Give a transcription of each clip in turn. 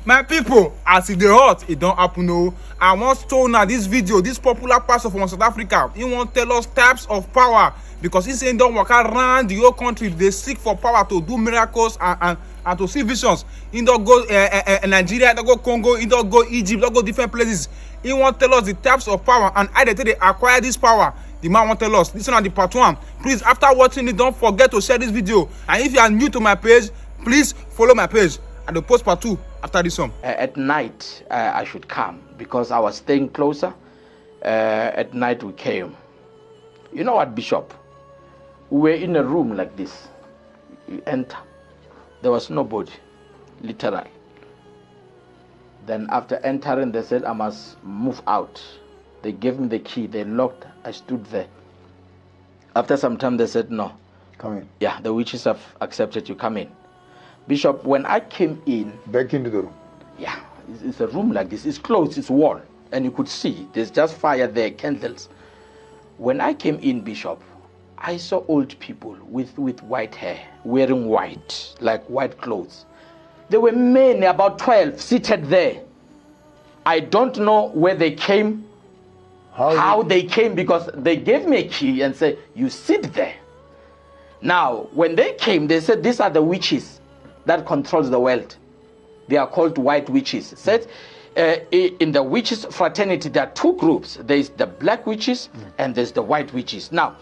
My people, as e dey hot, e don happen o. I wan show una this video. This popular pastor from South Africa, he wan tell us types of power because he say he don waka round the whole country dey seek for power to do miracles and to see visions. He don go Nigeria, he don go Congo, he don go Egypt, he don go different places. He wan tell us the types of power and how they take dey acquire this power. The man wan tell us. This one na the part 1. Please, after watching it, don't forget to share this video. And if you are new to my page, please follow my page. And the post part 2 after this one. At night, I should come because I was staying closer. At night, we came. You know what, Bishop? We were in a room like this. You enter. There was nobody, literal. Then after entering, they said I must move out. They gave me the key. They locked. I stood there. After some time, they said, no. Come in. Yeah, the witches have accepted you. Come in. Bishop, when I came in... Back into the room. Yeah, it's a room like this. It's closed, it's wall. And you could see, there's just fire there, candles. When I came in, Bishop, I saw old people with white hair, wearing white, like white clothes. There were men, about 12, seated there. I don't know where they came, how they came, because they gave me a key and said, you sit there. Now, when they came, they said, these are the witches that controls the world. They are called white witches. Said in the witches fraternity, there are 2 groups. There is the black witches and there's the white witches. Now,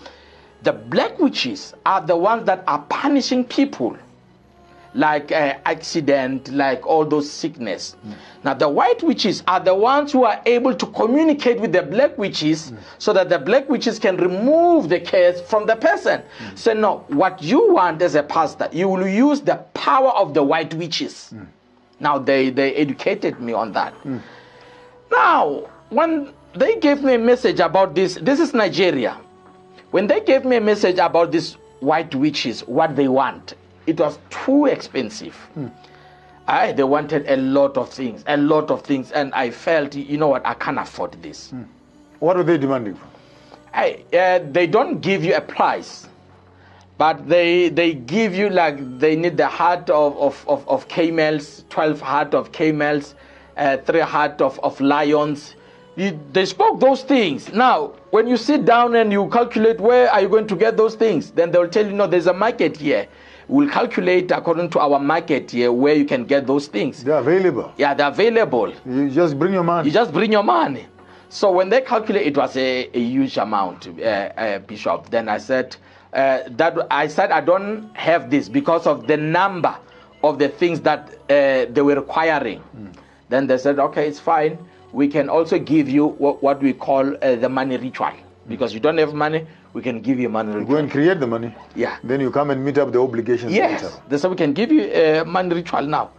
the black witches are the ones that are punishing people, like accident, like all those sickness. Now, the white witches are the ones who are able to communicate with the black witches so that the black witches can remove the curse from the person. So, no, what you want as a pastor, you will use the power of the white witches. Now, they educated me on that. Now, when they gave me a message about this is Nigeria. When they gave me a message about these white witches, what they want, it was too expensive. They wanted a lot of things, and I felt, you know what, I can't afford this. What are they demanding? They don't give you a price, but they give you, like, they need the heart of camels, 12 heart of camels, 3 heart of lions. They spoke those things. Now, when you sit down and you calculate where are you going to get those things, then they'll tell you, no, there's a market here. We'll calculate according to our market here where you can get those things. They're available. Yeah, they're available. You just bring your money. You just bring your money. So when they calculate, it was a huge amount, Bishop. Then I said, I don't have this because of the number of the things that they were requiring. Then they said, okay, it's fine. We can also give you what we call the money ritual. Because you don't have money, we can give you money ritual. Go and create the money. Yeah. Then you come and meet up the obligations. Yes. Later. They said, we can give you a money ritual now.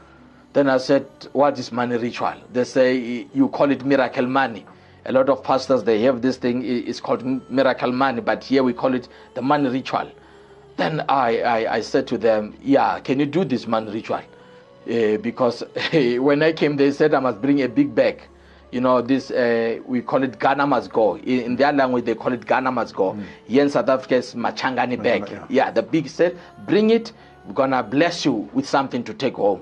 Then I said, what is money ritual? They say, you call it miracle money. A lot of pastors, they have this thing, it's called miracle money, but here we call it the money ritual. Then I said to them, yeah, can you do this money ritual? Because when I came, they said I must bring a big bag. You know, this, we call it Ghana must go. In their language, they call it Ghana must go. Here in South Africa, it's Machangani bag. Yeah, the big said, bring it, we're going to bless you with something to take home.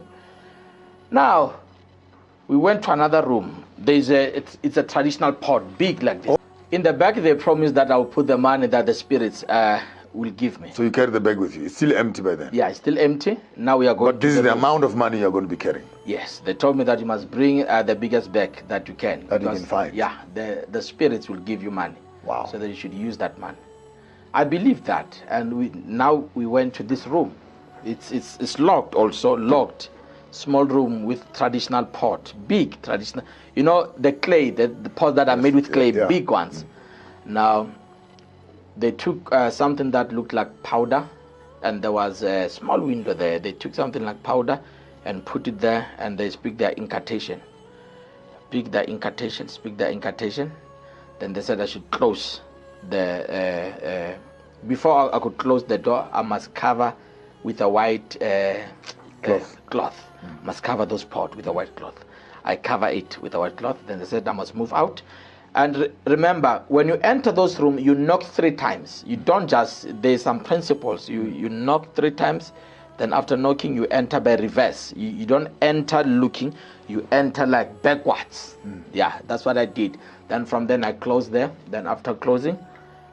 Now, we went to another room. It's a traditional pot, big like this. In the back, they promised that I'll put the money that the spirits will give me. So you carry the bag with you. It's still empty by then. Yeah, it's still empty. Now we are going. But this is the amount of money you're going to be carrying. Yes, they told me that you must bring the biggest bag that you can. That you can find. Yeah, the spirits will give you money. Wow. So that you should use that money. I believe that, and now we went to this room. It's locked also, locked. Small room with traditional pot, big traditional. You know the clay, the pots that are made with clay, big ones. Now, they took something that looked like powder, and there was a small window there. They took something like powder and put it there, and they speak their incantation. Speak their incantation. Then they said I should close the. Before I could close the door, I must cover with a white cloth. Must cover those pots with a white cloth. I cover it with a white cloth. Then they said I must move out. And remember, when you enter those rooms, you knock 3 times. You don't just, there's some principles. You knock 3 times. Then after knocking, you enter by reverse. You don't enter looking, you enter like backwards. Yeah, that's what I did. Then from then I closed there. Then after closing,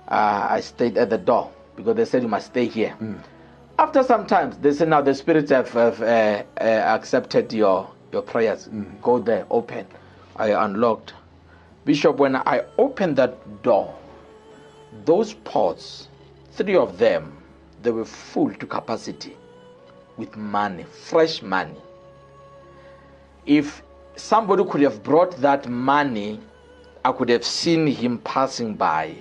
I stayed at the door because they said you must stay here. After some time, they said now the spirits have accepted your prayers. Go there, open. I unlocked. Bishop, when I opened that door, those pots, 3 of them, they were full to capacity with money, fresh money. If somebody could have brought that money, I could have seen him passing by.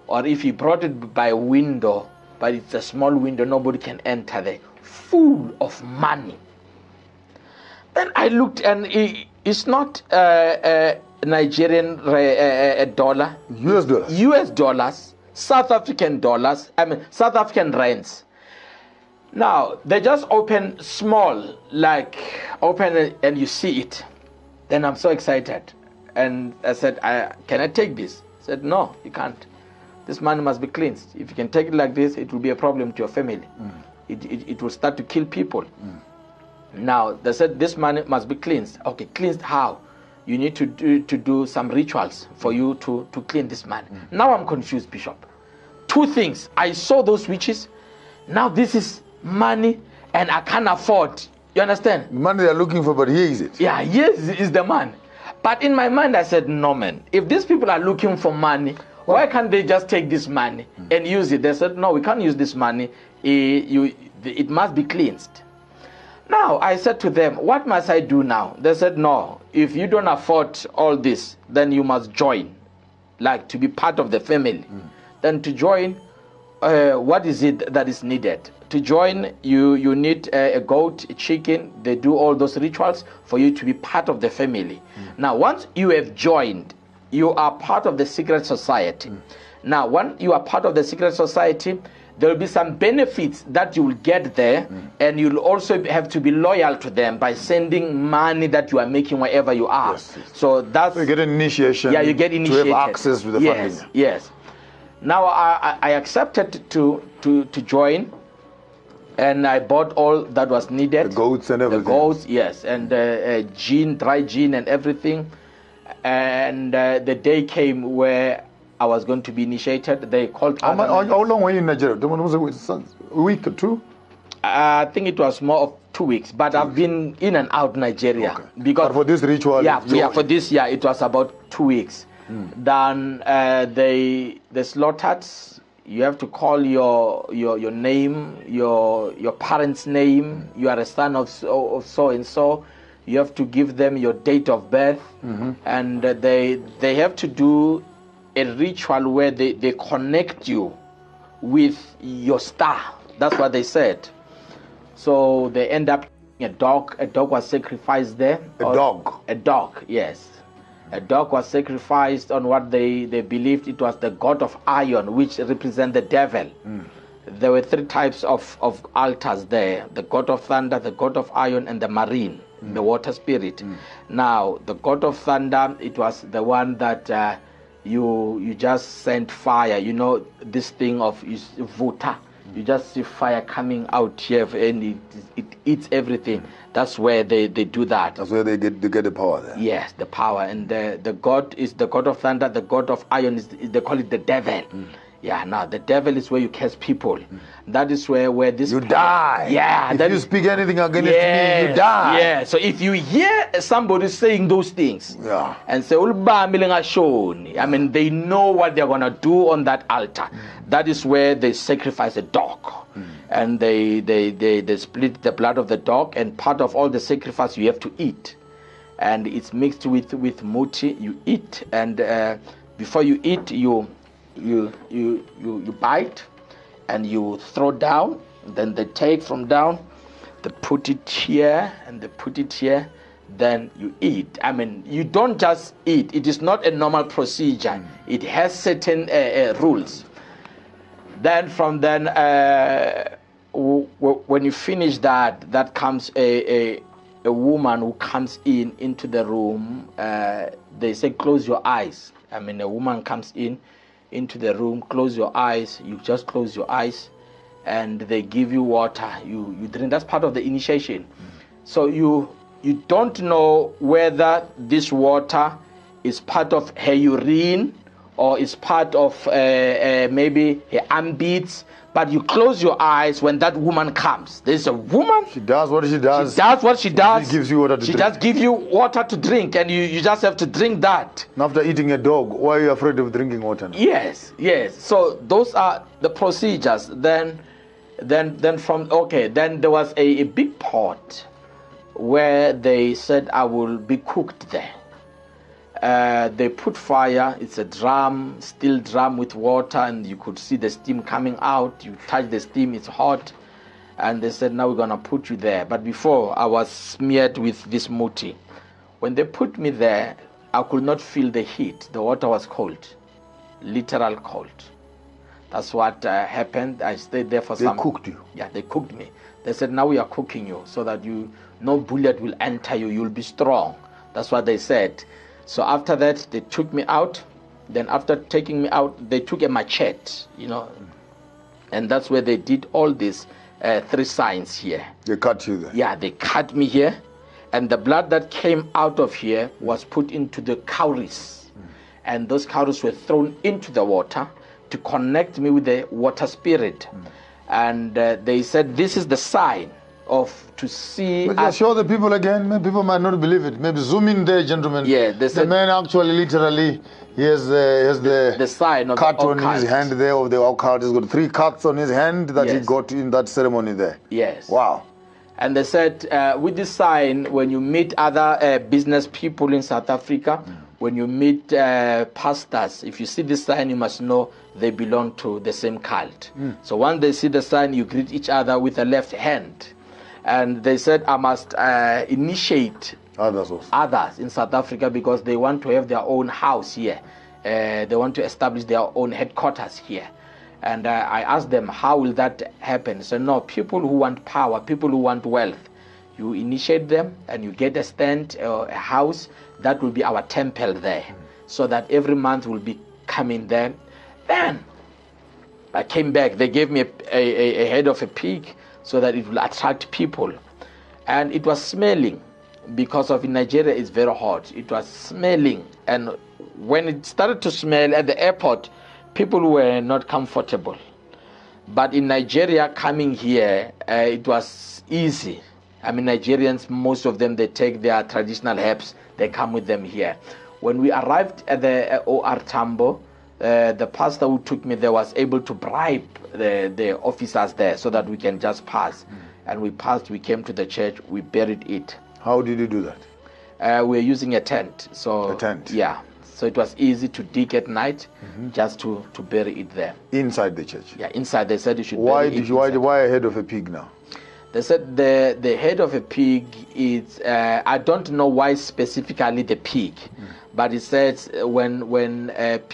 Or if he brought it by window, but it's a small window, nobody can enter there. Full of money. Then I looked, and it's not Nigerian dollar. US dollars. US dollars, South African dollars, South African rands. Now, they just open small, like open it and you see it. Then I'm so excited. And I said, can I take this? He said, no, you can't. This money must be cleansed. If you can take it like this, it will be a problem to your family. It will start to kill people. Now, they said this money must be cleansed. Okay, cleansed how? You need to do some rituals for you to clean this money. Now I'm confused, Bishop. 2 things. I saw those witches. Now this is money and I can't afford. You understand? The money they're looking for, but here is it. Yeah, yes is the man. But in my mind I said, no man, if these people are looking for money, why can't they just take this money and use it? They said, no, we can't use this money. It must be cleansed. Now I said to them, what must I do now? They said, no, if you don't afford all this, then you must join, like to be part of the family. Then to join, what is it that is needed? To join, you need a goat, a chicken. They do all those rituals for you to be part of the family. Now, once you have joined, you are part of the secret society. Now, when you are part of the secret society, there will be some benefits that you will get there, and you'll also have to be loyal to them by sending money that you are making wherever you are. Yes. So that's... You get an initiation. Yeah, you get initiated. To have access to the funding. Yes. Now, I accepted to join, and I bought all that was needed. The goats and everything. The goats, yes, and gin, dry gin and everything. And the day came where I was going to be initiated. They called. How long were you in Nigeria? Was it a week or 2? I think it was more of 2 weeks, but I've been in and out Nigeria because but for this ritual. For this year it was about 2 weeks. Then they slaughtered. You have to call your name, your parents' name. You are a son of so and so. You have to give them your date of birth, and they have to do a ritual where they connect you with your star. That's what they said. So they end up a dog. A dog was sacrificed there. A dog, yes. A dog was sacrificed on what they believed it was the god of iron, which represent the devil. There were 3 types of altars there: the god of thunder, the god of iron, and the marine, the water spirit. Now, the god of thunder, it was the one that you just sent fire. You know this thing of vuta. You just see fire coming out here, and it eats everything. That's where they do that. That's where they get the power there. Yes, the power. And the god is the god of thunder. The god of iron they call it the devil. Yeah, now the devil is where you curse people. That is where this... You die. Yeah. If you speak anything against me, you die. Yeah, so if you hear somebody saying those things, and say, I mean, they know what they're going to do on that altar. That is where they sacrifice a dog. And they split the blood of the dog, and part of all the sacrifice you have to eat. And it's mixed with muti. You eat, and before you eat, you bite and you throw down, then they take from down, they put it here and they put it here, then you eat. I mean, you don't just eat. It is not a normal procedure. It has certain rules. Then from then, when you finish that comes a woman who comes into the room. They say close your eyes. I mean, a woman comes into the room, close your eyes. You just close your eyes, and they give you water. You drink. That's part of the initiation. So you don't know whether this water is part of her urine or is part of maybe her armpits. But you close your eyes when that woman comes. There's a woman. She does what she does. She does what she does. She gives you water to She drink. just gives you water to drink, and you just have to drink that. And after eating a dog, why are you afraid of drinking water now? Yes. So those are the procedures. Then there was a big pot where they said I will be cooked there. They put fire. It's a drum, steel drum with water, and you could see the steam coming out. You touch the steam, it's hot. And they said, now we're going to put you there. But before, I was smeared with this muti. When they put me there, I could not feel the heat. The water was cold, literal cold. That's what happened. I stayed there for They cooked you. Yeah, they cooked me. They said, now we are cooking you so that no bullet will enter you. You'll be strong. That's what they said. So after that, they took me out. Then after taking me out, they took a machete, and that's where they did all these 3 signs here. They cut you there. Yeah, they cut me here, and the blood that came out of here was put into the cowries, and those cowries were thrown into the water to connect me with the water spirit. And they said, this is the sign to see But just show the people again. Maybe people might not believe it. Maybe zoom in there, gentlemen. Yeah, they the said, man actually literally he has the sign of cut the on his occult. hand there of the occult. He's got 3 cuts on his hand that he Yes. got in that ceremony there. Yes. Wow. And they said, with this sign, when you meet other business people in South Africa, when you meet pastors, if you see this sign, you must know they belong to the same cult. So once they see the sign, you greet each other with the left hand. And they said, I must initiate Others also. others in South Africa because they want to have their own house here. They want to establish their own headquarters here. And I asked them, how will that happen? So no, people who want power, people who want wealth, you initiate them and you get a stand, a house, that will be our temple there. So that every month will be coming there. Then I came back, they gave me a head of a pig so that it will attract people. And it was smelling because of in Nigeria it's very hot. It was smelling, and when it started to smell at the airport, people were not comfortable. But in Nigeria, coming here, it was easy. I mean, Nigerians, most of them, they take their traditional herbs, they come with them here. When we arrived at the OR Tambo, the pastor who took me there was able to bribe the officers there so that we can just pass. And we passed, we came to the church, we buried it. How did you do that? We're using a tent. So A tent? Yeah. So it was easy to dig at night, just to bury it there. Inside the church. Yeah, inside they said you should Why bury it did you? inside. Why a head of a pig now? They said the head of a pig is, I don't know why specifically the pig, but it says when it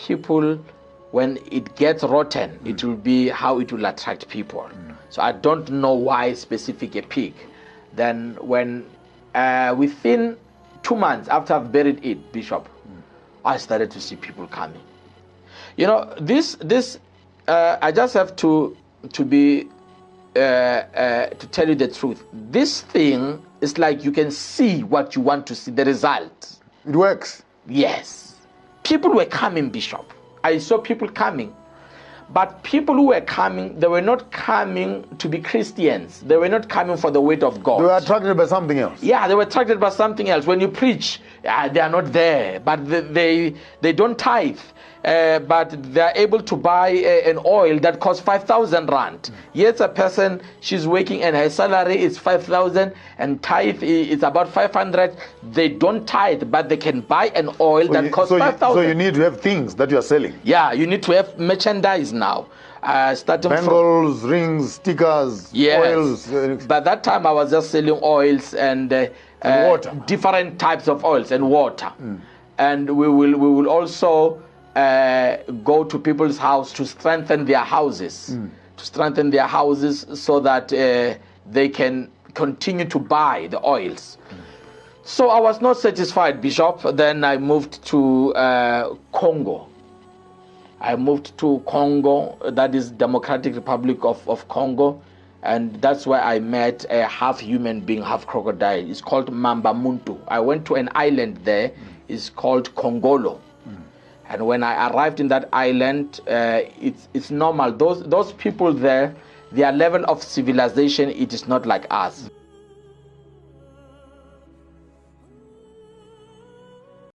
gets rotten, it will be how it will attract people. So I don't know why specific a pig. Then when within 2 months after I've buried it, Bishop, I started to see people coming. This I just have to be. To tell you the truth, this thing is like you can see what you want to see, the result. It works. Yes. People were coming, Bishop. I saw people coming. But people who were coming, they were not coming to be Christians. They were not coming for the word of God. They were attracted by something else. Yeah, they were attracted by something else. When you preach, they are not there, but they don't tithe. But they are able to buy an oil that costs 5,000 rand. Yes, a person, she's working and her salary is 5,000 and tithe is about 500. They don't tithe, but they can buy an oil that costs 5,000. So you need to have things that you are selling. Yeah, you need to have merchandise now. Starting Bangles, rings, stickers, Yes. oils. By that time, I was just selling oils and water. different types of oils and water. And we will also go to people's house to strengthen their houses, so that they can continue to buy the oils. So I was not satisfied, Bishop. Then I moved to Congo. I moved to Congo, that is Democratic Republic of Congo, and that's where I met a half human being, half crocodile. It's called Mamba Muntu. I went to an island there, it's called Kongolo. And when I arrived in that island, it's normal. Those people there, their level of civilization, it is not like us.